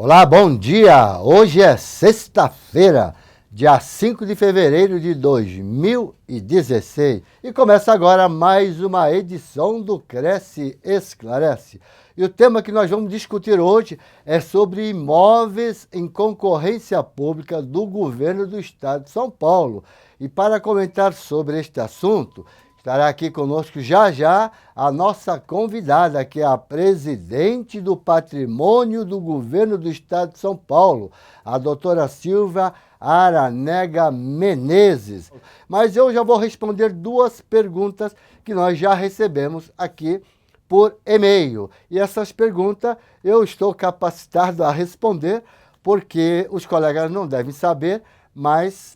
Olá, bom dia! Hoje é sexta-feira, dia 5 de fevereiro de 2016 e começa agora mais uma edição do Cresce Esclarece. E o tema que nós vamos discutir hoje é sobre imóveis em concorrência pública do governo do estado de São Paulo. E para comentar sobre este assunto, estará aqui conosco já a nossa convidada, que é a presidente do Patrimônio do Governo do Estado de São Paulo, a doutora Silvia Aranega Menezes. Mas eu já vou responder duas perguntas que nós já recebemos aqui por e-mail. E essas perguntas eu estou capacitado a responder, porque os colegas não devem saber, mas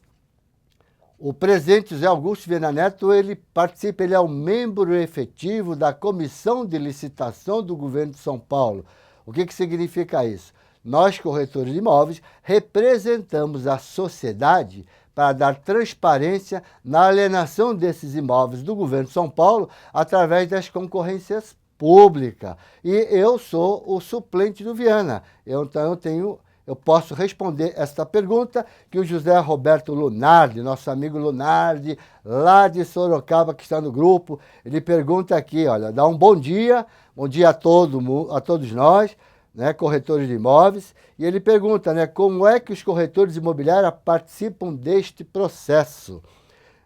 o presidente José Augusto Viana Neto, ele participa, ele é um membro efetivo da Comissão de Licitação do Governo de São Paulo. O que significa isso? Nós, corretores de imóveis, representamos a sociedade para dar transparência na alienação desses imóveis do Governo de São Paulo através das concorrências públicas. E eu sou o suplente do Viana, então eu posso responder esta pergunta que o José Roberto Lunardi, nosso amigo Lunardi, lá de Sorocaba, que está no grupo, ele pergunta aqui, olha, dá um bom dia a todos nós, né, corretores de imóveis, e ele pergunta, né, como é que os corretores imobiliários participam deste processo?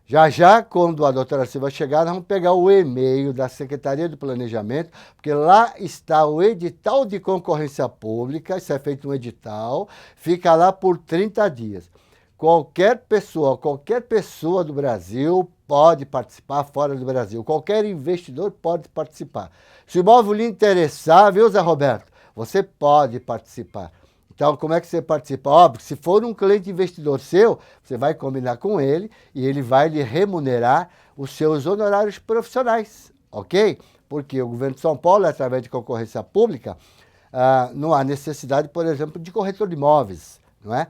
Já, quando a doutora Silva chegar, nós vamos pegar o e-mail da Secretaria do Planejamento, porque lá está o edital de concorrência pública, isso é feito um edital, fica lá por 30 dias. Qualquer pessoa do Brasil pode participar, fora do Brasil. Qualquer investidor pode participar. Se o imóvel lhe interessar, viu, Zé Roberto? Você pode participar. Então, como é que você participa? Óbvio, se for um cliente investidor seu, você vai combinar com ele e ele vai lhe remunerar os seus honorários profissionais, ok? Porque o governo de São Paulo, através de concorrência pública, não há necessidade, por exemplo, de corretor de imóveis, não é?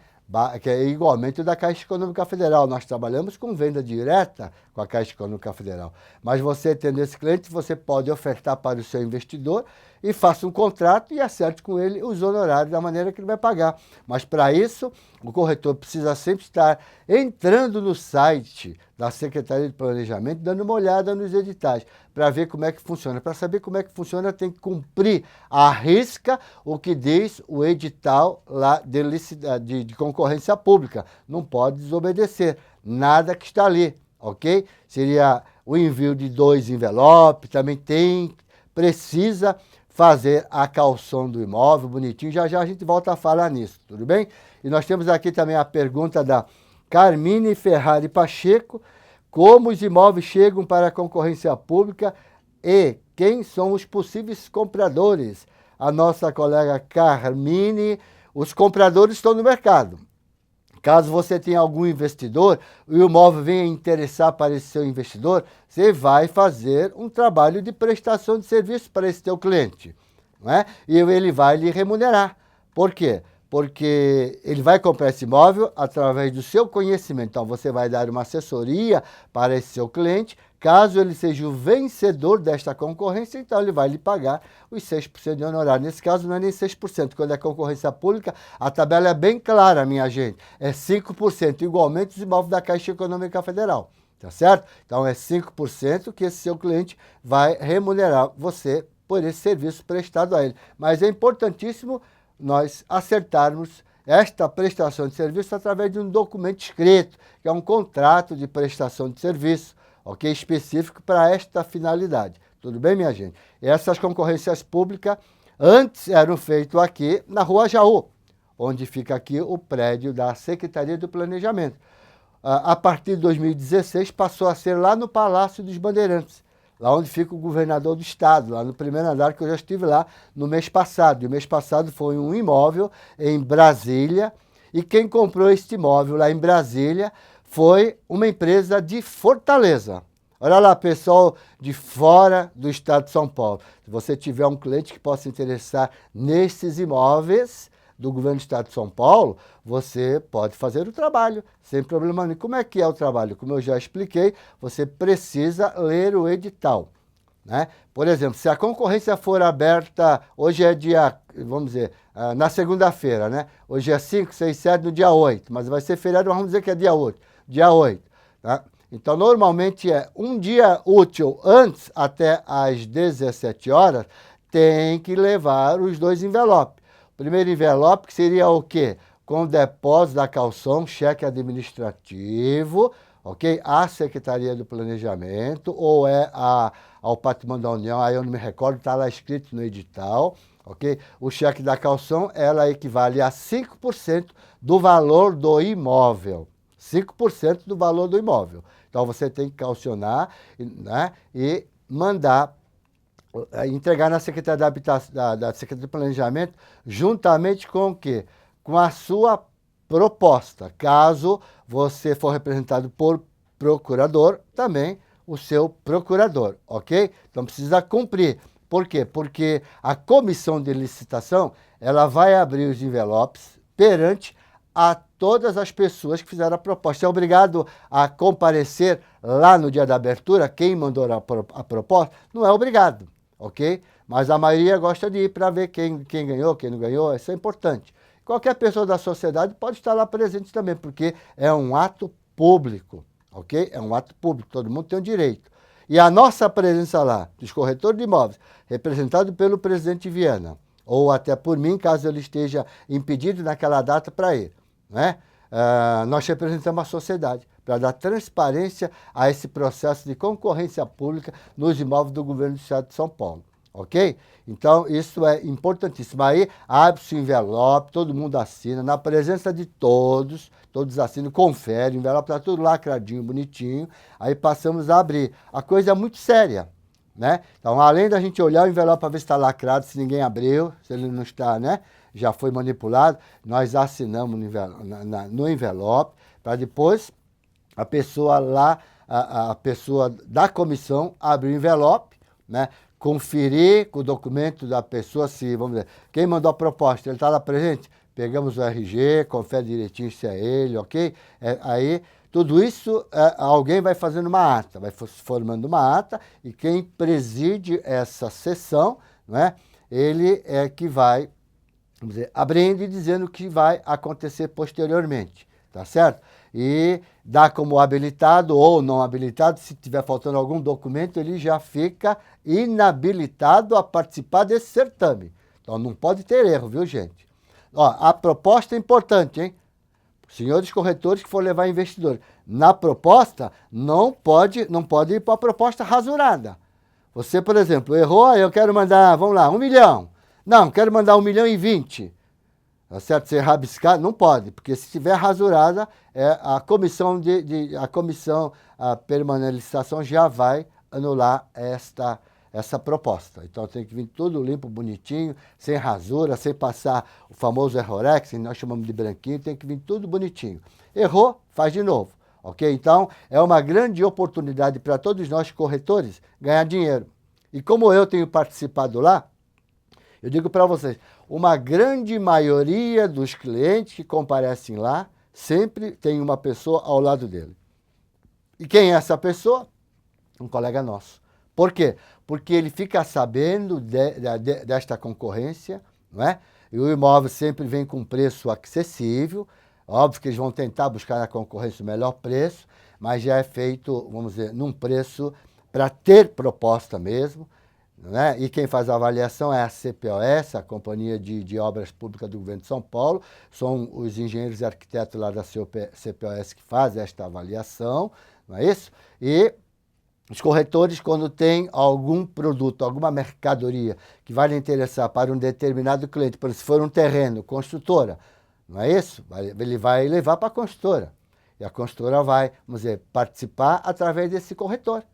Que é igualmente o da Caixa Econômica Federal. Nós trabalhamos com venda direta com a Caixa Econômica Federal. Mas você, tendo esse cliente, você pode ofertar para o seu investidor e faça um contrato e acerte com ele os honorários da maneira que ele vai pagar. Mas para isso, o corretor precisa sempre estar entrando no site da Secretaria de Planejamento, dando uma olhada nos editais, para ver como é que funciona. Para saber como é que funciona, tem que cumprir à risca o que diz o edital lá de concorrência pública. Não pode desobedecer nada que está ali, ok? Seria o envio de 2 envelopes, também precisa fazer a caução do imóvel, bonitinho. Já a gente volta a falar nisso, tudo bem? E nós temos aqui também a pergunta da Carmine Ferrari Pacheco: como os imóveis chegam para a concorrência pública e quem são os possíveis compradores? A nossa colega Carmine, os compradores estão no mercado. Caso você tenha algum investidor e o imóvel venha interessar para esse seu investidor, você vai fazer um trabalho de prestação de serviço para esse teu cliente, não é? E ele vai lhe remunerar. Por quê? Porque ele vai comprar esse imóvel através do seu conhecimento. Então, você vai dar uma assessoria para esse seu cliente. Caso ele seja o vencedor desta concorrência, então ele vai lhe pagar os 6% de honorário. Nesse caso, não é nem 6%. Quando é concorrência pública, a tabela é bem clara, minha gente. É 5%, igualmente os imóveis da Caixa Econômica Federal. Tá certo? Então, é 5% que esse seu cliente vai remunerar você por esse serviço prestado a ele. Mas é importantíssimo nós acertarmos esta prestação de serviço através de um documento escrito, que é um contrato de prestação de serviço, ok? Específico para esta finalidade. Tudo bem, minha gente? Essas concorrências públicas antes eram feitas aqui na Rua Jaú, onde fica aqui o prédio da Secretaria do Planejamento. A partir de 2016 passou a ser lá no Palácio dos Bandeirantes, lá onde fica o governador do estado, lá no primeiro andar, que eu já estive lá no mês passado. E o mês passado foi um imóvel em Brasília, e quem comprou este imóvel lá em Brasília foi uma empresa de Fortaleza. Olha lá, pessoal de fora do estado de São Paulo. Se você tiver um cliente que possa interessar nesses imóveis do governo do estado de São Paulo, você pode fazer o trabalho, sem problema nenhum. Como é que é o trabalho? Como eu já expliquei, você precisa ler o edital. né? Por exemplo, se a concorrência for aberta, hoje é dia, vamos dizer, na segunda-feira, né? Hoje é 5, 6, 7, no dia 8, mas vai ser feriado, vamos dizer que é dia 8, tá? Então, normalmente é um dia útil antes, até às 17 horas, tem que levar os dois envelopes. O primeiro envelope que seria o quê? Com o depósito da calção, cheque administrativo, ok? À Secretaria do Planejamento ou ao Patrimônio da União, aí eu não me recordo, está lá escrito no edital, ok? O cheque da calção, ela equivale a 5% do valor do imóvel. 5% do valor do imóvel. Então, você tem que calcionar, né, e mandar, entregar na Secretaria da Habitação, da Secretaria do Planejamento, juntamente com o quê? Com a sua proposta. Caso você for representado por procurador, também o seu procurador, ok? Então precisa cumprir. Por quê? Porque a comissão de licitação, ela vai abrir os envelopes perante a todas as pessoas que fizeram a proposta. É obrigado a comparecer lá no dia da abertura, quem mandou a proposta, não é obrigado, ok? Mas a maioria gosta de ir para ver quem ganhou, quem não ganhou, isso é importante. Qualquer pessoa da sociedade pode estar lá presente também, porque é um ato público, ok? É um ato público, todo mundo tem o direito. E a nossa presença lá, dos corretores de imóveis, representado pelo presidente Viana, ou até por mim, caso ele esteja impedido naquela data para ir, né? Nós representamos a sociedade para dar transparência a esse processo de concorrência pública nos imóveis do governo do estado de São Paulo, ok? Então, isso é importantíssimo. Aí, abre-se o envelope, todo mundo assina, na presença de todos assinam, conferem, o envelope está tudo lacradinho, bonitinho, aí passamos a abrir. A coisa é muito séria, né? Então, além da gente olhar o envelope para ver se está lacrado, se ninguém abriu, se ele não está, né? Já foi manipulado, nós assinamos no envelope para depois a pessoa lá, a pessoa da comissão abrir o envelope, né? Conferir com o documento da pessoa, se, vamos dizer, quem mandou a proposta, ele está lá presente? Pegamos o RG, confere direitinho se é ele, ok? Aí, tudo isso, alguém vai fazendo uma ata, vai formando uma ata, e quem preside essa sessão, né, ele é que vai, vamos dizer, abrindo e dizendo o que vai acontecer posteriormente, tá certo? E dá como habilitado ou não habilitado, se tiver faltando algum documento, ele já fica inabilitado a participar desse certame. Então não pode ter erro, viu, gente? Ó, a proposta é importante, hein? Senhores corretores que for levar investidor, na proposta não pode ir para a proposta rasurada. Você, por exemplo, errou, eu quero mandar, vamos lá, 1 milhão. Não, quero mandar 1.020.000. Tá certo? Ser rabiscado, não pode, porque se estiver rasurada, a comissão permanente de licitação já vai anular essa proposta. Então tem que vir tudo limpo, bonitinho, sem rasura, sem passar o famoso errorex, que nós chamamos de branquinho, tem que vir tudo bonitinho. Errou, faz de novo, ok? Então é uma grande oportunidade para todos nós corretores ganhar dinheiro. E como eu tenho participado lá, eu digo para vocês, uma grande maioria dos clientes que comparecem lá sempre tem uma pessoa ao lado dele. E quem é essa pessoa? Um colega nosso. Por quê? Porque ele fica sabendo desta concorrência, não é? E o imóvel sempre vem com preço acessível. Óbvio que eles vão tentar buscar na concorrência o melhor preço, mas já é feito, vamos dizer, num preço para ter proposta mesmo. Né? E quem faz a avaliação é a CPOS, a Companhia de Obras Públicas do Governo de São Paulo. São os engenheiros e arquitetos lá da CPOS que fazem esta avaliação, não é isso? E os corretores, quando tem algum produto, alguma mercadoria que vai lhe interessar para um determinado cliente, por exemplo, se for um terreno, construtora, não é isso? Ele vai levar para a construtora. E a construtora vai, vamos dizer, participar através desse corretor.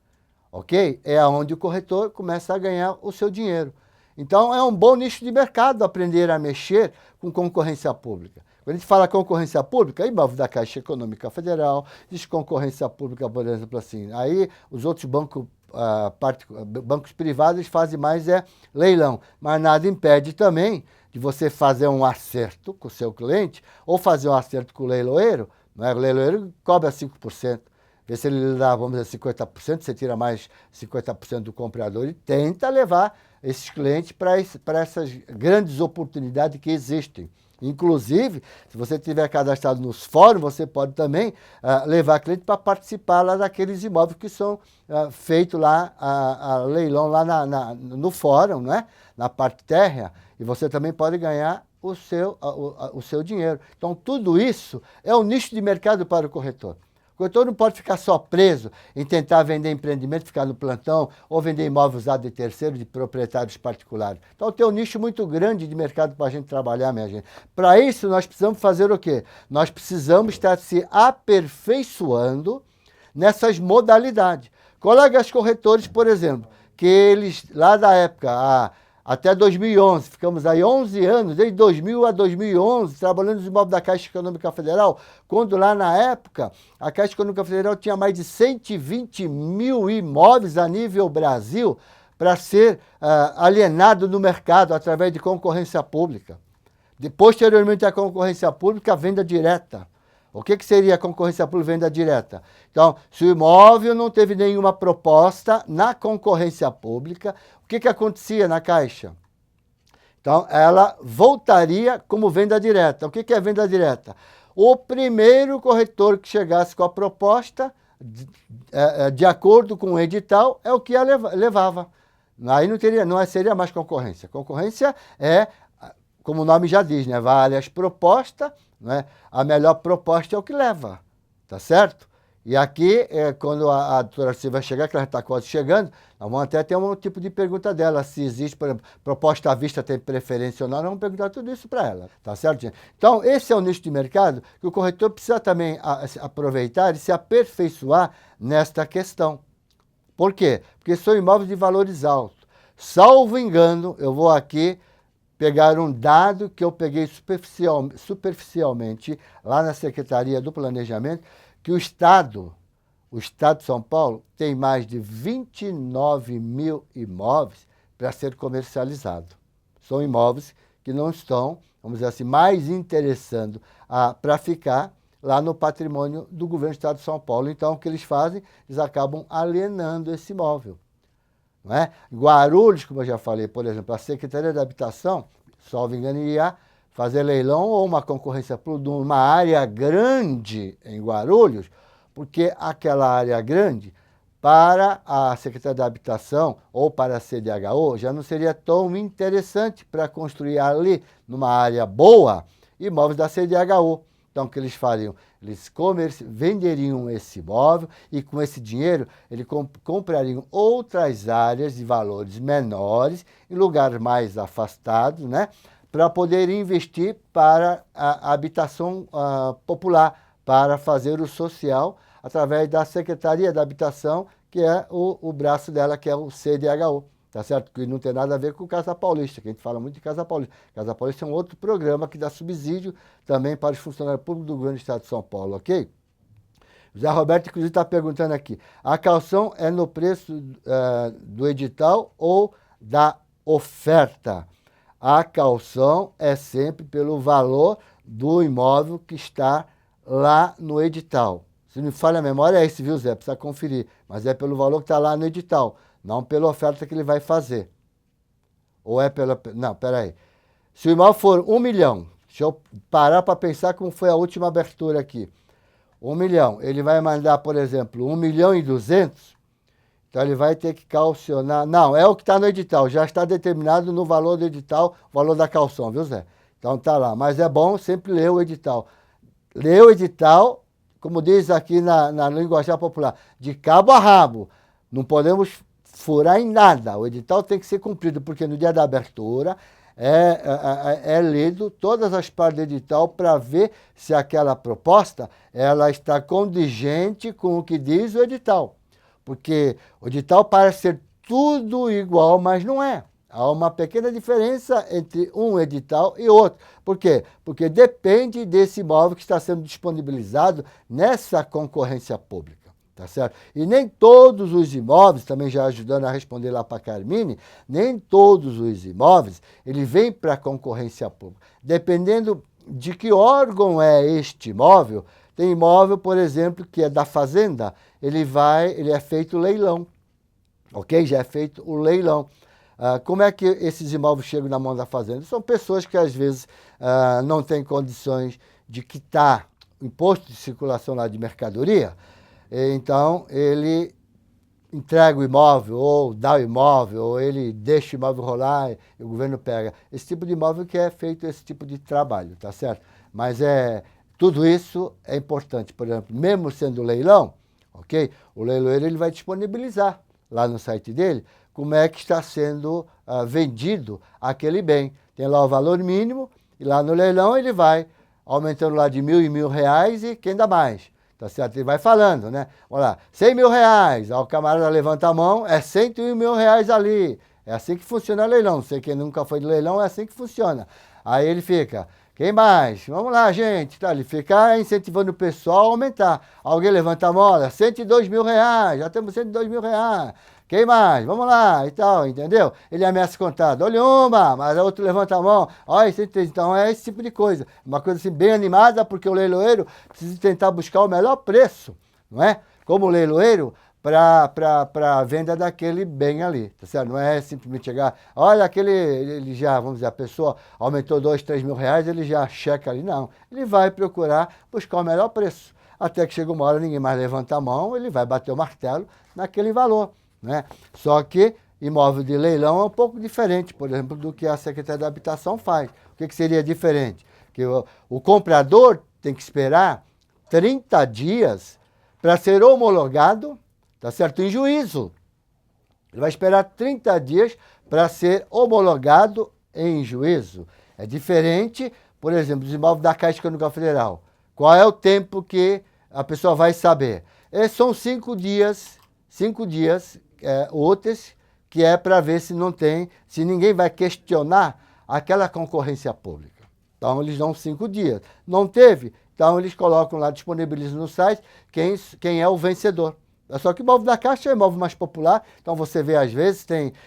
Ok? É onde o corretor começa a ganhar o seu dinheiro. Então, é um bom nicho de mercado aprender a mexer com concorrência pública. Quando a gente fala concorrência pública, imóvel da Caixa Econômica Federal, existe concorrência pública, por exemplo, assim. Aí, os outros bancos privados fazem mais leilão. Mas nada impede também de você fazer um acerto com o seu cliente ou fazer um acerto com o leiloeiro. Não é? O leiloeiro cobra 5%. vê se ele dá, vamos dizer, 50%, você tira mais 50% do comprador e tenta levar esses clientes para essas grandes oportunidades que existem. Inclusive, se você tiver cadastrado nos fóruns, você pode também levar cliente para participar lá daqueles imóveis que são feitos lá, a leilão lá no fórum, né? Na parte térrea, e você também pode ganhar o seu dinheiro. Então, tudo isso é um nicho de mercado para o corretor. O corretor não pode ficar só preso em tentar vender empreendimento, ficar no plantão, ou vender imóvel usado de terceiro, de proprietários particulares. Então tem um nicho muito grande de mercado para a gente trabalhar, minha gente. Para isso, nós precisamos fazer o quê? Nós precisamos estar se aperfeiçoando nessas modalidades. Colegas corretores, por exemplo, que eles, lá da época, até 2011, ficamos aí 11 anos, desde 2000 a 2011, trabalhando nos imóveis da Caixa Econômica Federal, quando lá na época a Caixa Econômica Federal tinha mais de 120 mil imóveis a nível Brasil para ser alienado no mercado através de concorrência pública. Posteriormente à concorrência pública, a venda direta. O que seria a concorrência por venda direta? Então, se o imóvel não teve nenhuma proposta na concorrência pública, o que acontecia na Caixa? Então, ela voltaria como venda direta. O que é venda direta? O primeiro corretor que chegasse com a proposta, de acordo com o edital, é o que a levava. Aí não seria mais concorrência. Concorrência é, como o nome já diz, né? Várias propostas, né? A melhor proposta é o que leva, tá certo? E aqui, quando a doutora Silvia chegar, que ela está quase chegando, nós vamos até ter um tipo de pergunta dela, se existe, por exemplo, proposta à vista tem preferência ou não, nós vamos perguntar tudo isso para ela, tá certo, gente? Então, esse é o nicho de mercado que o corretor precisa também aproveitar e se aperfeiçoar nesta questão. Por quê? Porque são imóveis de valores altos. Salvo engano, eu vou aqui pegar um dado que eu peguei superficialmente lá na Secretaria do Planejamento, que o Estado de São Paulo tem mais de 29 mil imóveis para ser comercializado. São imóveis que não estão, vamos dizer assim, mais interessando para ficar lá no patrimônio do governo do Estado de São Paulo. Então, o que eles fazem? Eles acabam alienando esse imóvel. Não é? Guarulhos, como eu já falei, por exemplo, a Secretaria da Habitação, salvo engano, ia fazer leilão ou uma concorrência por uma área grande em Guarulhos, porque aquela área grande, para a Secretaria da Habitação ou para a CDHU, já não seria tão interessante para construir ali, numa área boa, imóveis da CDHU. Então, o que eles fariam? Eles venderiam esse imóvel e, com esse dinheiro, eles comprariam outras áreas de valores menores, em lugares mais afastados, né? Para poder investir para a habitação popular, para fazer o social, através da Secretaria da Habitação, que é o braço dela, que é o CDHU. Tá certo? Que não tem nada a ver com Casa Paulista, que a gente fala muito de Casa Paulista. Casa Paulista é um outro programa que dá subsídio também para os funcionários públicos do Grande Estado de São Paulo, ok? José Roberto, inclusive, está perguntando aqui, a caução é no preço do edital ou da oferta? A caução é sempre pelo valor do imóvel que está lá no edital. Se não me falha a memória, é esse, viu, Zé? Precisa conferir. Mas é pelo valor que está lá no edital. Não pela oferta que ele vai fazer. Ou é pela... Não, peraí. Se o imóvel for 1 milhão, deixa eu parar para pensar como foi a última abertura aqui. 1 milhão, ele vai mandar, por exemplo, 1 milhão e 200, então ele vai ter que calcionar... Não, é o que está no edital, já está determinado no valor do edital, o valor da calção, viu, Zé? Então tá lá, mas é bom sempre ler o edital. Ler o edital, como diz aqui na linguagem popular, de cabo a rabo. Não podemos furar em nada. O edital tem que ser cumprido, porque no dia da abertura é lido todas as partes do edital para ver se aquela proposta ela está condigente com o que diz o edital. Porque o edital parece ser tudo igual, mas não é. Há uma pequena diferença entre um edital e outro. Por quê? Porque depende desse imóvel que está sendo disponibilizado nessa concorrência pública. Tá certo? E nem todos os imóveis, também já ajudando a responder lá para a Carmine, nem todos os imóveis, ele vem para a concorrência pública. Dependendo de que órgão é este imóvel, Tem imóvel, por exemplo, que é da fazenda, ele é feito leilão, ok? Já é feito o leilão. Como é que esses imóveis chegam na mão da fazenda? São pessoas que às vezes não têm condições de quitar o imposto de circulação lá de mercadoria, então ele entrega o imóvel, ou dá o imóvel, ou ele deixa o imóvel rolar e o governo pega. Esse tipo de imóvel que é feito esse tipo de trabalho, tá certo? Mas tudo isso é importante. Por exemplo, mesmo sendo leilão, ok? O leiloeiro ele vai disponibilizar lá no site dele como é que está sendo vendido aquele bem. Tem lá o valor mínimo e lá no leilão ele vai aumentando lá de 1.000 em 1.000 reais e quem dá mais. Tá certo? Ele vai falando, né? Olha lá, 100 mil reais. Aí o camarada levanta a mão, é 101 mil reais ali. É assim que funciona o leilão. Não sei quem nunca foi de leilão, é assim que funciona. Aí ele fica, quem mais? Vamos lá, gente. Tá, ele fica incentivando o pessoal a aumentar. Alguém levanta a mão, olha, 102 mil reais, já temos 102 mil reais. Quem mais? Vamos lá e tal, entendeu? Ele ameaça contado. Olha uma, mas a outra levanta a mão. Olha, então é esse tipo de coisa. Uma coisa assim bem animada, porque o leiloeiro precisa tentar buscar o melhor preço, não é? Como leiloeiro, para a venda daquele bem ali, tá certo? Não é simplesmente chegar, olha, ele já, vamos dizer, a pessoa aumentou 2, 3 mil reais, ele já checa ali, não. Ele vai procurar buscar o melhor preço. Até que chega uma hora, ninguém mais levanta a mão, ele vai bater o martelo naquele valor, né? Só que imóvel de leilão é um pouco diferente, por exemplo, do que a Secretaria da Habitação faz. O que seria diferente? Que o comprador tem que esperar 30 dias para ser homologado, tá certo? Em juízo. Ele vai esperar 30 dias para ser homologado em juízo. É diferente, por exemplo, dos imóveis da Caixa Econômica Federal. Qual é o tempo que a pessoa vai saber? São 5 dias úteis, que é para ver se não tem, se ninguém vai questionar aquela concorrência pública. Então, eles dão 5 dias. Não teve? Então, eles colocam lá, disponibilizam no site quem é o vencedor. Só que o imóvel da Caixa é o imóvel mais popular, então você vê, às vezes,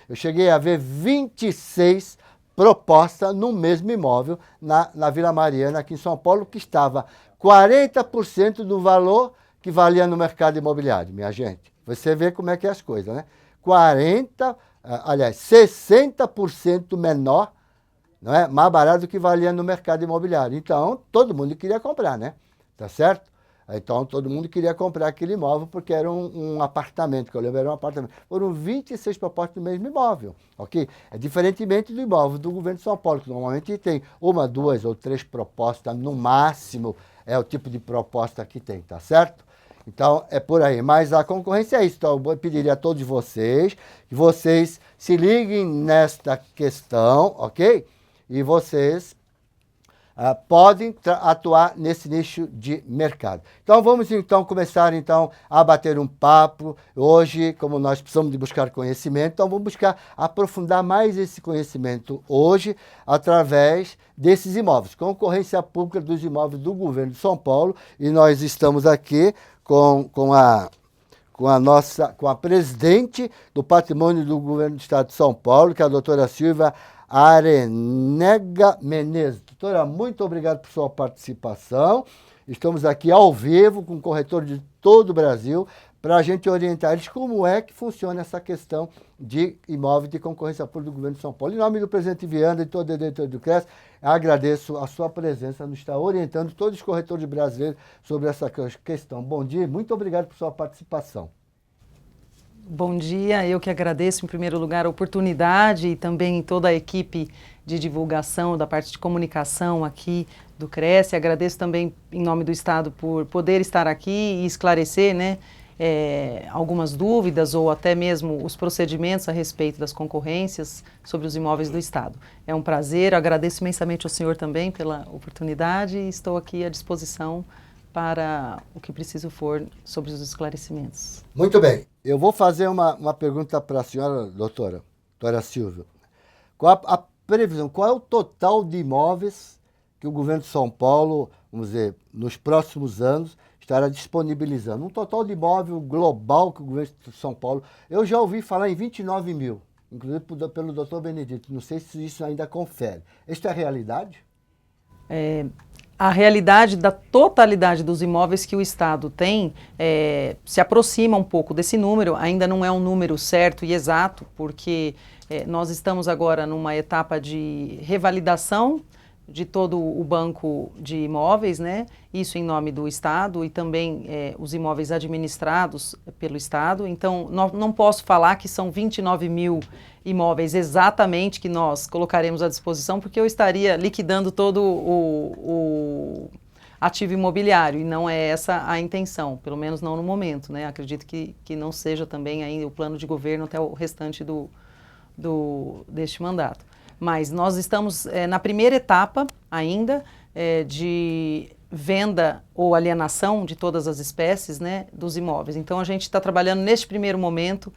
eu cheguei a ver 26 propostas no mesmo imóvel na Vila Mariana, aqui em São Paulo, que estava 40% do valor que valia no mercado imobiliário, minha gente. Você vê como é que é as coisas, né? 60% menor, não é? Mais barato do que valia no mercado imobiliário. Então, todo mundo queria comprar, né? Tá certo? Então, todo mundo queria comprar aquele imóvel porque era um apartamento, que eu lembro, era um apartamento. Foram 26 propostas do mesmo imóvel, ok? É diferentemente do imóvel do governo de São Paulo, que normalmente tem 1, 2 ou 3 propostas, no máximo, é o tipo de proposta que tem, tá certo? Então, é por aí. Mas a concorrência é isso. Então, eu pediria a todos vocês que vocês se liguem nesta questão, ok? E vocês podem atuar nesse nicho de mercado. Então, vamos então começar a bater um papo. Hoje, como nós precisamos de buscar conhecimento, então vamos buscar aprofundar mais esse conhecimento hoje através desses imóveis. Concorrência pública dos imóveis do governo de São Paulo. E nós estamos aqui com a presidente do Patrimônio do Governo do Estado de São Paulo, que é a doutora Silvia Arenega Menezes. Doutora, muito obrigado por sua participação. Estamos aqui ao vivo com corretores de todo o Brasil para a gente orientar eles como é que funciona essa questão de imóvel de concorrência pública do governo de São Paulo. Em nome do presidente Viana e todo o diretor do CRES, agradeço a sua presença, nos está orientando todos os corretores brasileiros sobre essa questão. Bom dia, muito obrigado por sua participação. Bom dia, eu que agradeço em primeiro lugar a oportunidade e também toda a equipe de divulgação da parte de comunicação aqui do Cresce. Agradeço também em nome do Estado por poder estar aqui e esclarecer, né, algumas dúvidas ou até mesmo os procedimentos a respeito das concorrências sobre os imóveis do Estado. É um prazer, agradeço imensamente ao senhor também pela oportunidade e estou aqui à disposição para o que preciso for sobre os esclarecimentos. Muito bem. Eu vou fazer uma pergunta para a senhora, doutora Silvia. Qual a previsão, qual é o total de imóveis que o governo de São Paulo, vamos dizer, nos próximos anos, estará disponibilizando? Um total de imóvel global que o governo de São Paulo... Eu já ouvi falar em 29 mil, inclusive pelo doutor Benedito. Não sei se isso ainda confere. Esta é a realidade? A realidade da totalidade dos imóveis que o Estado tem se aproxima um pouco desse número, ainda não é um número certo e exato, porque nós estamos agora numa etapa de revalidação de todo o banco de imóveis, né? Isso em nome do Estado e também os imóveis administrados pelo Estado. Então, não posso falar que são 29 mil imóveis exatamente que nós colocaremos à disposição, porque eu estaria liquidando todo o ativo imobiliário e não é essa a intenção, pelo menos não no momento, né? Acredito que não seja também ainda o plano de governo até o restante deste mandato. Mas nós estamos na primeira etapa ainda de venda ou alienação de todas as espécies, né, dos imóveis. Então a gente está trabalhando neste primeiro momento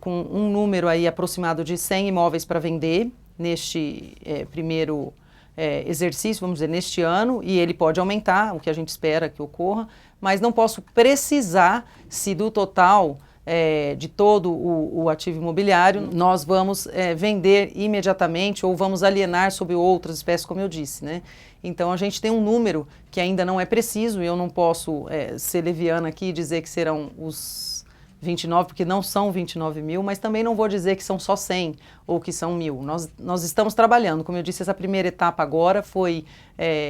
com um número aí aproximado de 100 imóveis para vender neste primeiro exercício, vamos dizer, neste ano, e ele pode aumentar, o que a gente espera que ocorra, mas não posso precisar se do total de todo o ativo imobiliário nós vamos vender imediatamente ou vamos alienar sobre outras espécies, como eu disse, né? Então a gente tem um número que ainda não é preciso e eu não posso ser leviana aqui e dizer que serão os 29, porque não são 29 mil, mas também não vou dizer que são só 100 ou que são 1000. Nós estamos trabalhando, como eu disse, essa primeira etapa agora foi,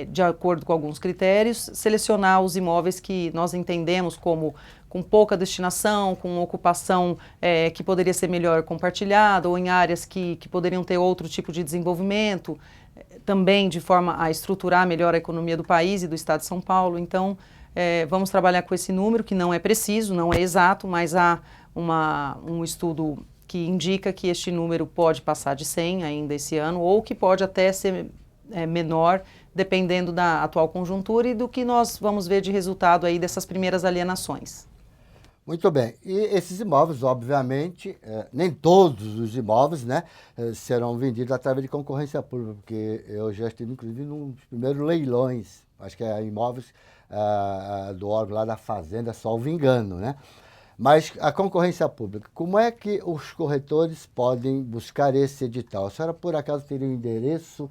de acordo com alguns critérios, selecionar os imóveis que nós entendemos como com pouca destinação, com ocupação que poderia ser melhor compartilhada ou em áreas que poderiam ter outro tipo de desenvolvimento, também de forma a estruturar melhor a economia do país e do estado de São Paulo. Então, vamos trabalhar com esse número, que não é preciso, não é exato, mas há um estudo que indica que este número pode passar de 100 ainda esse ano, ou que pode até ser menor, dependendo da atual conjuntura e do que nós vamos ver de resultado aí dessas primeiras alienações. Muito bem. E esses imóveis, obviamente, nem todos os imóveis, né, serão vendidos através de concorrência pública, porque eu já estive, inclusive, nos primeiros leilões, acho que é imóveis do órgão lá da Fazenda, salvo engano, né? Mas a concorrência pública, como é que os corretores podem buscar esse edital? A senhora, por acaso, teria um endereço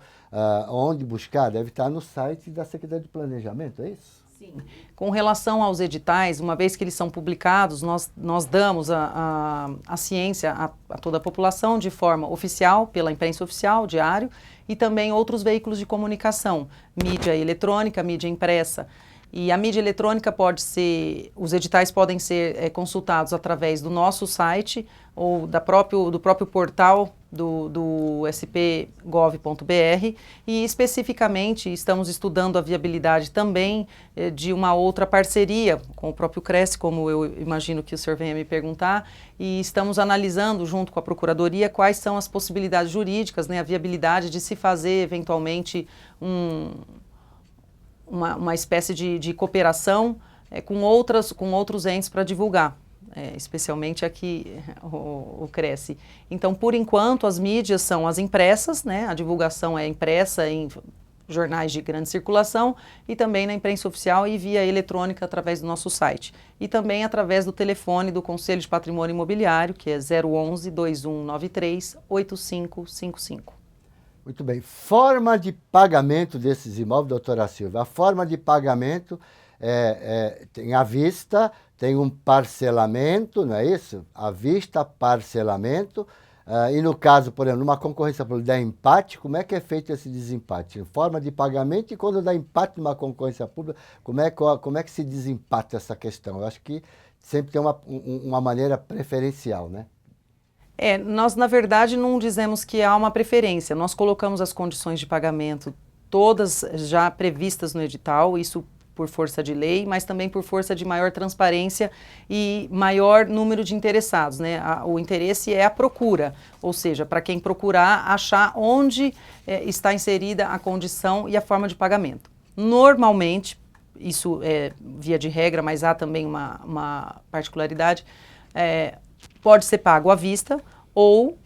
onde buscar? Deve estar no site da Secretaria de Planejamento, é isso? Sim. Com relação aos editais, uma vez que eles são publicados, nós damos a ciência a toda a população de forma oficial, pela imprensa oficial, diário, e também outros veículos de comunicação, mídia eletrônica, mídia impressa. E a mídia eletrônica os editais podem ser consultados através do nosso site ou do próprio portal do sp.gov.br e especificamente estamos estudando a viabilidade também de uma outra parceria com o próprio Cresce, como eu imagino que o senhor venha me perguntar, e estamos analisando junto com a Procuradoria quais são as possibilidades jurídicas, né, a viabilidade de se fazer eventualmente uma espécie de cooperação com outros entes para divulgar, especialmente aqui o Cresce. Então, por enquanto, as mídias são as impressas, né? A divulgação é impressa em jornais de grande circulação e também na imprensa oficial e via eletrônica através do nosso site. E também através do telefone do Conselho de Patrimônio Imobiliário, que é 011-2193-8555. Muito bem. Forma de pagamento desses imóveis, doutora Silvia. A forma de pagamento tem à vista, tem um parcelamento, não é isso? À vista, parcelamento. E no caso, por exemplo, numa concorrência pública dá empate, como é que é feito esse desempate? Forma de pagamento e quando dá empate numa concorrência pública, como é que se desempata essa questão? Eu acho que sempre tem uma maneira preferencial, né? Nós, na verdade, não dizemos que há uma preferência. Nós colocamos as condições de pagamento todas já previstas no edital, isso por força de lei, mas também por força de maior transparência e maior número de interessados, né? O interesse é a procura, ou seja, para quem procurar, achar onde está inserida a condição e a forma de pagamento. Normalmente, isso é via de regra, mas há também uma particularidade, pode ser pago à vista ou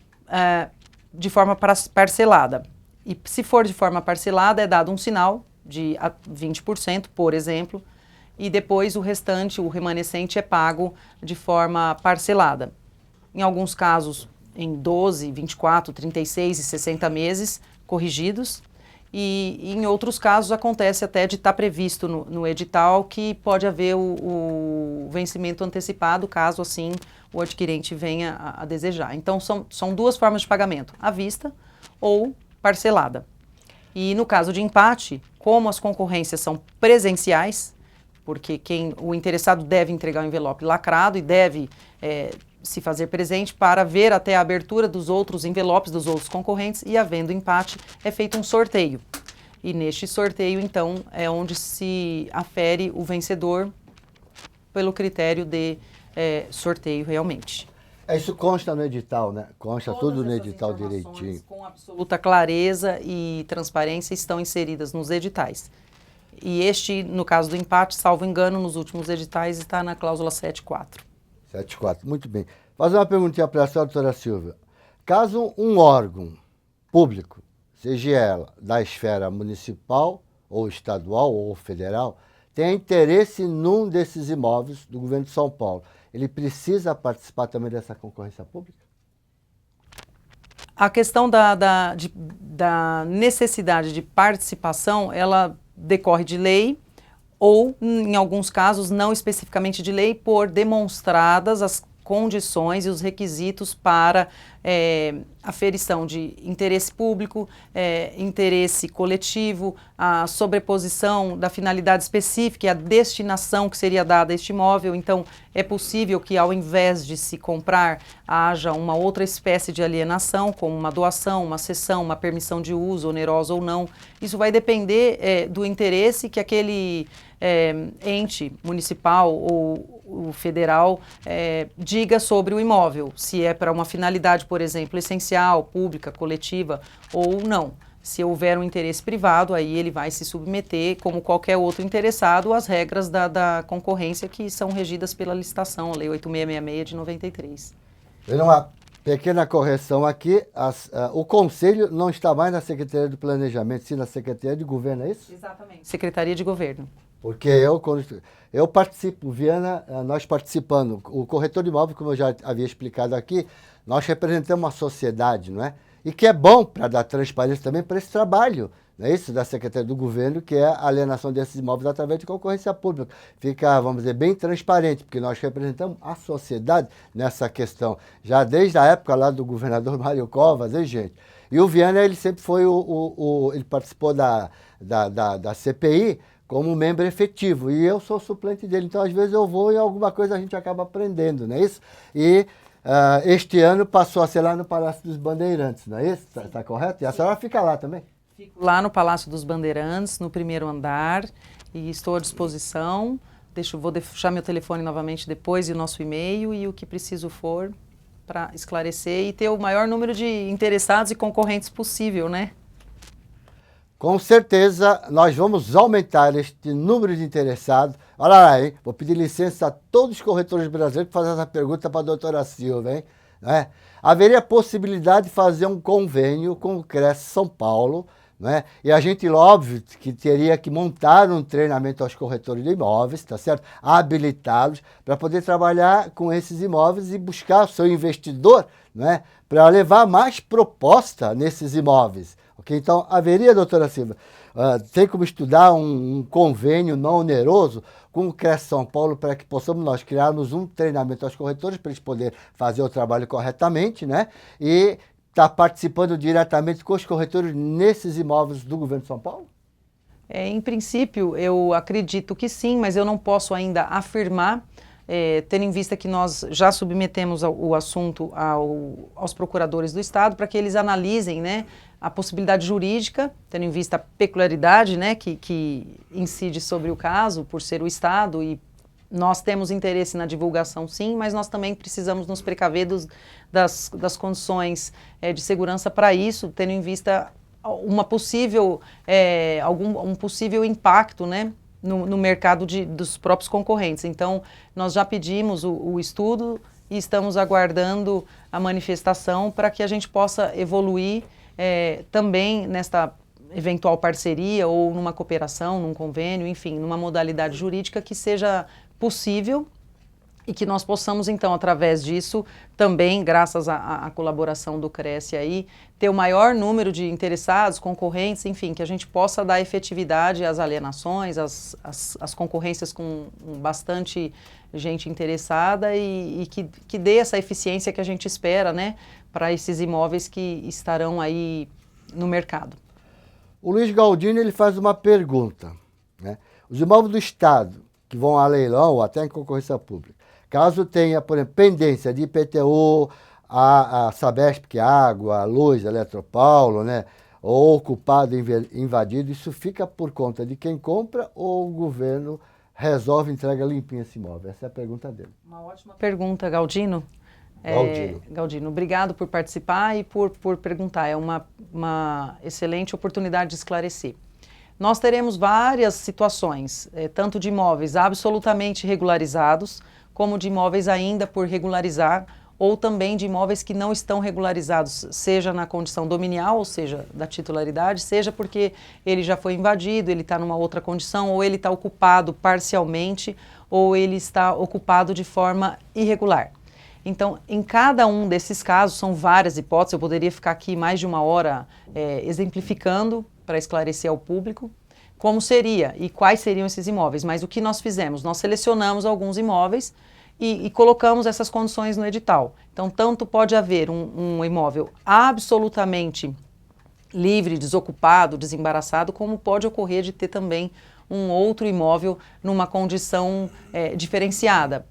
de forma parcelada. E se for de forma parcelada, é dado um sinal de 20%, por exemplo, e depois o restante, o remanescente, é pago de forma parcelada. Em alguns casos, em 12, 24, 36 e 60 meses corrigidos, e em outros casos acontece até de estar previsto no edital que pode haver o vencimento antecipado, caso assim o adquirente venha a desejar. Então são duas formas de pagamento, à vista ou parcelada. E no caso de empate, como as concorrências são presenciais, porque o interessado deve entregar o envelope lacrado e deve se fazer presente para ver até a abertura dos outros envelopes dos outros concorrentes, e havendo empate é feito um sorteio. E neste sorteio, então, é onde se afere o vencedor pelo critério de sorteio realmente. Isso consta no edital, né? Consta Todas tudo no essas edital informações, direitinho. com absoluta clareza e transparência, estão inseridas nos editais. E este, no caso do empate, salvo engano, nos últimos editais, está na cláusula 7.4. 7.4, muito bem. Fazer uma perguntinha para a senhora, doutora Silvia. Caso um órgão público, seja ela da esfera municipal, ou estadual, ou federal, tenha interesse num desses imóveis do governo de São Paulo, ele precisa participar também dessa concorrência pública? A questão da necessidade de participação, ela decorre de lei ou, em alguns casos, não especificamente de lei, por demonstradas as condições e os requisitos para aferição de interesse público, interesse coletivo, a sobreposição da finalidade específica e a destinação que seria dada a este imóvel. Então, é possível que, ao invés de se comprar, haja uma outra espécie de alienação, como uma doação, uma cessão, uma permissão de uso, onerosa ou não. Isso vai depender do interesse que aquele ente municipal ou o federal diga sobre o imóvel, se é para uma finalidade, por exemplo, essencial, pública, coletiva ou não. Se houver um interesse privado, aí ele vai se submeter, como qualquer outro interessado, às regras da concorrência que são regidas pela licitação, a Lei 8666 de 93. Uma pequena correção aqui, o Conselho não está mais na Secretaria do Planejamento, sim na Secretaria de Governo, é isso? Exatamente. Secretaria de Governo. Porque eu participo, Viana, nós participando, o corretor de imóvel, como eu já havia explicado aqui, nós representamos uma sociedade, não é? E que é bom para dar transparência também para esse trabalho, não é isso? Da Secretaria do Governo, que é a alienação desses imóveis através de concorrência pública. Fica, vamos dizer, bem transparente, porque nós representamos a sociedade nessa questão. Já desde a época lá do governador Mário Covas, hein, gente? E o Viana, ele sempre foi ele participou da CPI, como membro efetivo, e eu sou suplente dele, então às vezes eu vou e alguma coisa a gente acaba aprendendo, não é isso? E este ano passou a ser lá no Palácio dos Bandeirantes, não é isso? Tá correto? E a senhora fica lá também? Fico lá no Palácio dos Bandeirantes, no primeiro andar, e estou à disposição. Vou deixar meu telefone novamente depois e o nosso e-mail e o que preciso for para esclarecer e ter o maior número de interessados e concorrentes possível, né? Com certeza, nós vamos aumentar este número de interessados. Olha lá, hein? Vou pedir licença a todos os corretores brasileiros para fazer essa pergunta para a doutora Silva, hein? Haveria possibilidade de fazer um convênio com o Cresce São Paulo, né? E a gente, óbvio, que teria que montar um treinamento aos corretores de imóveis, tá certo? Habilitá-los para poder trabalhar com esses imóveis e buscar o seu investidor, né? Para levar mais proposta nesses imóveis. Okay? Então, haveria, doutora Silva, tem como estudar um convênio não oneroso com o Cresce São Paulo para que possamos nós criarmos um treinamento aos corretores para eles poderem fazer o trabalho corretamente, né? E está participando diretamente com os corretores nesses imóveis do governo de São Paulo? Em princípio, eu acredito que sim, mas eu não posso ainda afirmar, tendo em vista que nós já submetemos o assunto aos procuradores do Estado para que eles analisem, né, a possibilidade jurídica, tendo em vista a peculiaridade, né, que incide sobre o caso, por ser o Estado, e nós temos interesse na divulgação, sim, mas nós também precisamos nos precaver das condições de segurança para isso, tendo em vista um possível impacto, né, no mercado dos próprios concorrentes. Então, nós já pedimos o estudo e estamos aguardando a manifestação para que a gente possa evoluir também nesta eventual parceria ou numa cooperação, num convênio, enfim, numa modalidade jurídica que seja possível e que nós possamos, então, através disso, também, graças à colaboração do Cresce aí, ter o maior número de interessados, concorrentes, enfim, que a gente possa dar efetividade às alienações, às concorrências com bastante gente interessada e que dê essa eficiência que a gente espera, né, para esses imóveis que estarão aí no mercado. O Luiz Galdino, ele faz uma pergunta, né? Os imóveis do Estado, que vão a leilão ou até em concorrência pública, caso tenha, por exemplo, pendência de IPTU, a Sabesp, que é água, luz, Eletropaulo, né, ou ocupado, invadido, isso fica por conta de quem compra ou o governo resolve e entrega limpinho esse imóvel? Essa é a pergunta dele. Uma ótima pergunta, Galdino. Galdino, obrigado por participar e por perguntar. É uma excelente oportunidade de esclarecer. Nós teremos várias situações, tanto de imóveis absolutamente regularizados, como de imóveis ainda por regularizar, ou também de imóveis que não estão regularizados, seja na condição dominial, ou seja, da titularidade, seja porque ele já foi invadido, ele está numa outra condição, ou ele está ocupado parcialmente, ou ele está ocupado de forma irregular. Então, em cada um desses casos, são várias hipóteses, eu poderia ficar aqui mais de uma hora exemplificando para esclarecer ao público como seria e quais seriam esses imóveis. Mas o que nós fizemos? Nós selecionamos alguns imóveis e colocamos essas condições no edital. Então, tanto pode haver um imóvel absolutamente livre, desocupado, desembaraçado, como pode ocorrer de ter também um outro imóvel numa condição diferenciada.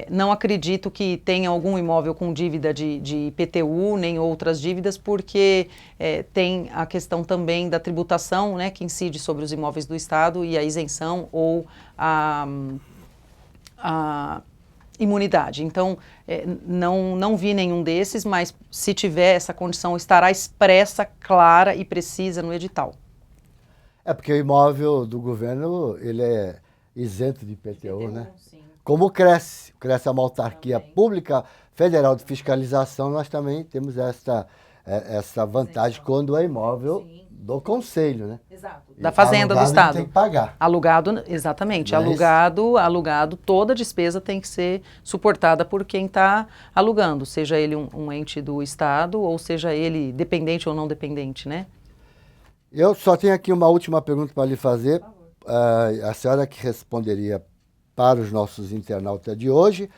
Não acredito que tenha algum imóvel com dívida de IPTU, nem outras dívidas, porque tem a questão também da tributação, né, que incide sobre os imóveis do Estado e a isenção ou a imunidade. Então, não vi nenhum desses, mas se tiver essa condição, estará expressa, clara e precisa no edital. Porque o imóvel do governo, ele é isento de IPTU, né? Sim. Como o Cresce é uma autarquia pública federal de fiscalização, nós também temos essa vantagem quando é imóvel do conselho, né? Exato. Da Fazenda do Estado. Tem que pagar. Alugado, exatamente. Mas... alugado, toda despesa tem que ser suportada por quem está alugando, seja ele um ente do Estado ou seja ele dependente ou não dependente, né? Eu só tenho aqui uma última pergunta para lhe fazer. A senhora que responderia para os nossos internautas de hoje,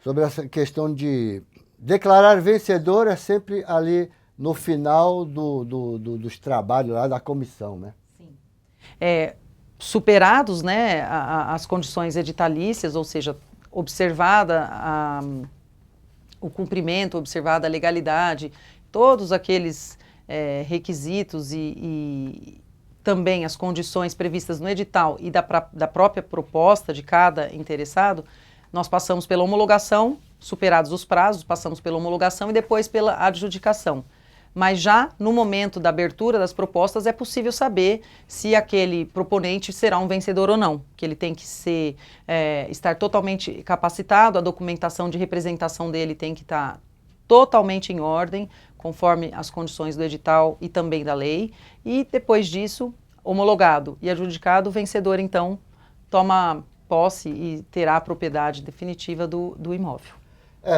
sobre essa questão de declarar vencedor é sempre ali no final dos trabalhos lá da comissão, né? Sim. Superados, né, as condições editalícias, ou seja, observada o cumprimento, observada a legalidade, todos aqueles requisitos e também as condições previstas no edital e da própria proposta de cada interessado, nós passamos pela homologação, superados os prazos, passamos pela homologação e depois pela adjudicação. Mas já no momento da abertura das propostas é possível saber se aquele proponente será um vencedor ou não, que ele tem que estar totalmente capacitado, a documentação de representação dele tem que estar totalmente em ordem, conforme as condições do edital e também da lei, e depois disso, homologado e adjudicado, o vencedor então toma posse e terá a propriedade definitiva do imóvel.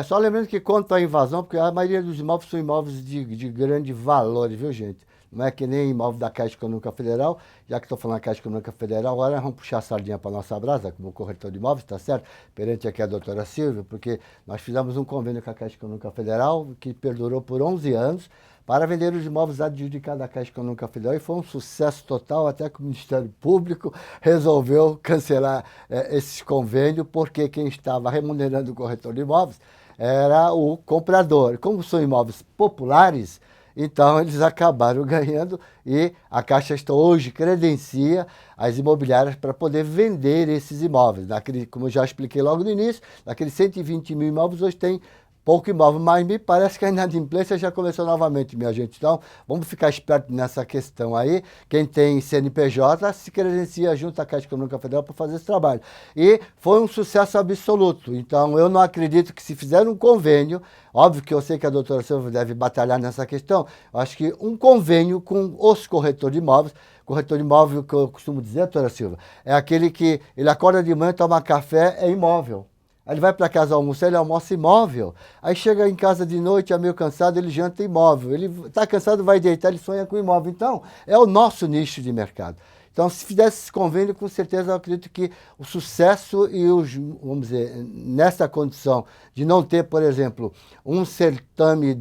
Só lembrando que quanto à invasão, porque a maioria dos imóveis são imóveis de grande valor, viu, gente? Não é que nem imóvel da Caixa Econômica Federal, já que estou falando da Caixa Econômica Federal, agora vamos puxar a sardinha para a nossa brasa, como corretor de imóveis, tá certo? Perante aqui a doutora Silvia, porque nós fizemos um convênio com a Caixa Econômica Federal, que perdurou por 11 anos, para vender os imóveis adjudicados da Caixa Econômica Federal, e foi um sucesso total, até que o Ministério Público resolveu cancelar esses convênios, porque quem estava remunerando o corretor de imóveis era o comprador. Como são imóveis populares, então eles acabaram ganhando e a Caixa hoje credencia as imobiliárias para poder vender esses imóveis. Como eu já expliquei logo no início, naqueles 120 mil imóveis, hoje tem pouco imóvel, mas me parece que a inadimplência já começou novamente, minha gente. Então, vamos ficar esperto nessa questão aí. Quem tem CNPJ se credencia junto à Caixa Econômica Federal para fazer esse trabalho. E foi um sucesso absoluto. Então, eu não acredito que se fizer um convênio, óbvio que eu sei que a doutora Silvia deve batalhar nessa questão, eu acho que um convênio com os corretores de imóveis, corretor de imóvel, que eu costumo dizer, doutora Silvia, é aquele que ele acorda de manhã, toma café, é imóvel. Aí ele vai para casa almoçar, ele almoça imóvel. Aí chega em casa de noite, é meio cansado, ele janta imóvel. Ele está cansado, vai deitar, ele sonha com imóvel. Então, é o nosso nicho de mercado. Então, se fizesse esse convênio, com certeza eu acredito que o sucesso e os, vamos dizer, nessa condição de não ter, por exemplo, um certame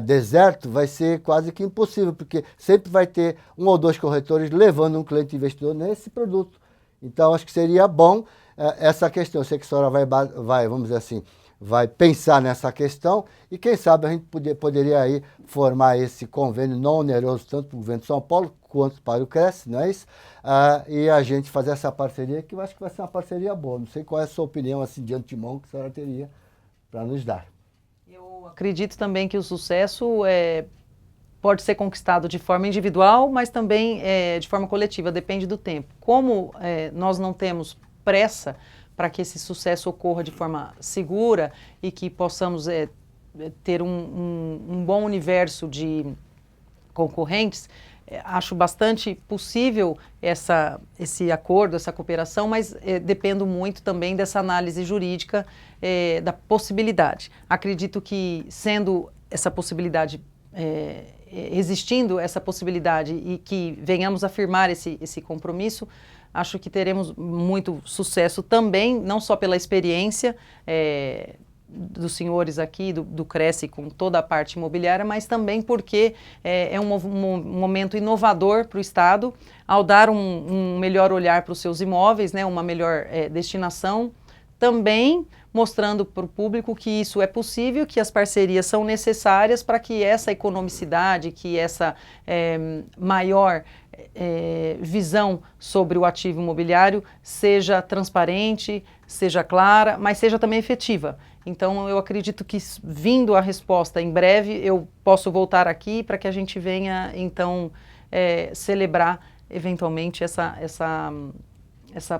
deserto, vai ser quase que impossível, porque sempre vai ter um ou dois corretores levando um cliente investidor nesse produto. Então, acho que seria bom essa questão. Eu sei que a senhora vai, vamos dizer assim, vai pensar nessa questão e quem sabe a gente poderia aí formar esse convênio não oneroso tanto para o governo de São Paulo quanto para o Cresce, não é isso? E a gente fazer essa parceria, que eu acho que vai ser uma parceria boa. Não sei qual é a sua opinião assim de antemão que a senhora teria para nos dar. Eu acredito também que o sucesso pode ser conquistado de forma individual, mas também de forma coletiva, depende do tempo. Como nós não temos pressa para que esse sucesso ocorra de forma segura e que possamos ter um bom universo de concorrentes, acho bastante possível esse acordo, essa cooperação, mas dependo muito também dessa análise jurídica da possibilidade. Acredito que sendo essa possibilidade, existindo essa possibilidade e que venhamos a firmar esse compromisso, acho que teremos muito sucesso também, não só pela experiência dos senhores aqui, do Cresce com toda a parte imobiliária, mas também porque é um momento inovador para o Estado, ao dar um melhor olhar para os seus imóveis, né, uma melhor destinação, também mostrando para o público que isso é possível, que as parcerias são necessárias para que essa economicidade, que essa maior visão sobre o ativo imobiliário seja transparente, seja clara, mas seja também efetiva. Então, eu acredito que, vindo a resposta em breve, eu posso voltar aqui para que a gente venha, então, celebrar, eventualmente, essa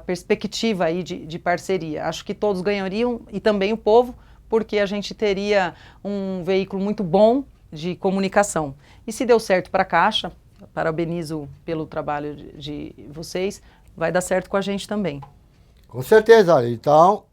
perspectiva aí de parceria. Acho que todos ganhariam, e também o povo, porque a gente teria um veículo muito bom de comunicação. E se deu certo para a Caixa, parabenizo pelo trabalho de vocês, vai dar certo com a gente também. Com certeza, olha, então,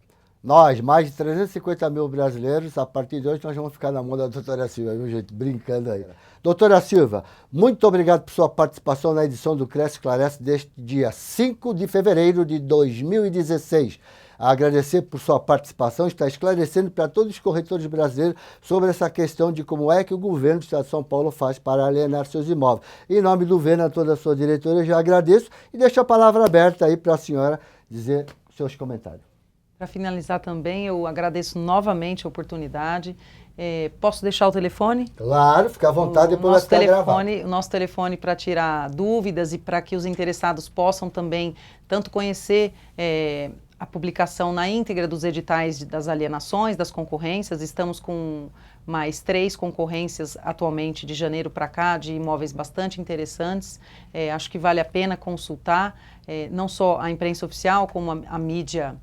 nós, mais de 350 mil brasileiros, a partir de hoje nós vamos ficar na mão da doutora Silva, viu, gente? Brincando aí. Doutora Silva, muito obrigado por sua participação na edição do Cresce Esclarece deste dia 5 de fevereiro de 2016. Agradecer por sua participação, está esclarecendo para todos os corretores brasileiros sobre essa questão de como é que o governo do Estado de São Paulo faz para alienar seus imóveis. Em nome do governo, a toda a sua diretoria, eu já agradeço e deixo a palavra aberta aí para a senhora dizer seus comentários. Para finalizar também, eu agradeço novamente a oportunidade. Posso deixar o telefone? Claro, fica à vontade, depois vai ficar gravado. O nosso telefone para tirar dúvidas e para que os interessados possam também tanto conhecer a publicação na íntegra dos editais das alienações, das concorrências. Estamos com mais 3 concorrências atualmente de janeiro para cá, de imóveis bastante interessantes. Acho que vale a pena consultar não só a imprensa oficial, como a mídia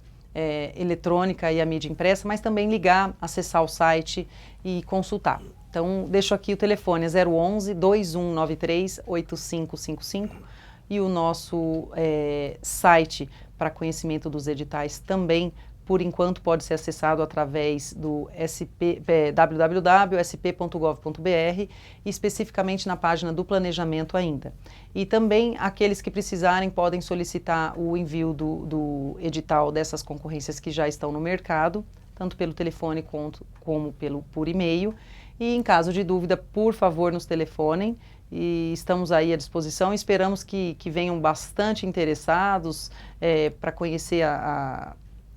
eletrônica e a mídia impressa, mas também ligar, acessar o site e consultar. Então, deixo aqui o telefone, é 011 2193 8555 e o nosso site para conhecimento dos editais também, por enquanto, pode ser acessado através do www.sp.gov.br e especificamente na página do planejamento ainda. E também aqueles que precisarem podem solicitar o envio do edital dessas concorrências que já estão no mercado, tanto pelo telefone como por e-mail. E em caso de dúvida, por favor, nos telefonem. E estamos aí à disposição. Esperamos que venham bastante interessados para conhecer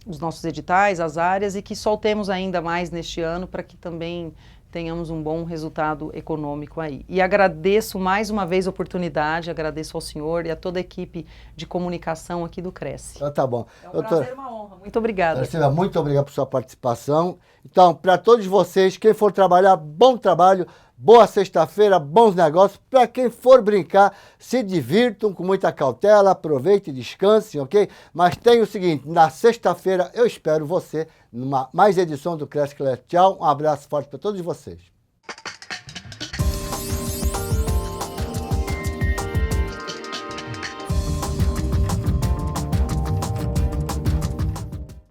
os nossos editais, as áreas, e que soltemos ainda mais neste ano para que também tenhamos um bom resultado econômico aí. E agradeço mais uma vez a oportunidade, agradeço ao senhor e a toda a equipe de comunicação aqui do Cresce. Então, tá bom. É um prazer e uma honra. Muito obrigada. Silva, muito obrigado por sua participação. Então, para todos vocês, quem for trabalhar, bom trabalho, boa sexta-feira, bons negócios. Para quem for brincar, se divirtam com muita cautela, aproveite e descansem, ok? Mas tem o seguinte, na sexta-feira eu espero você numa mais edição do Cresce Esclarece. Tchau, um abraço forte para todos vocês.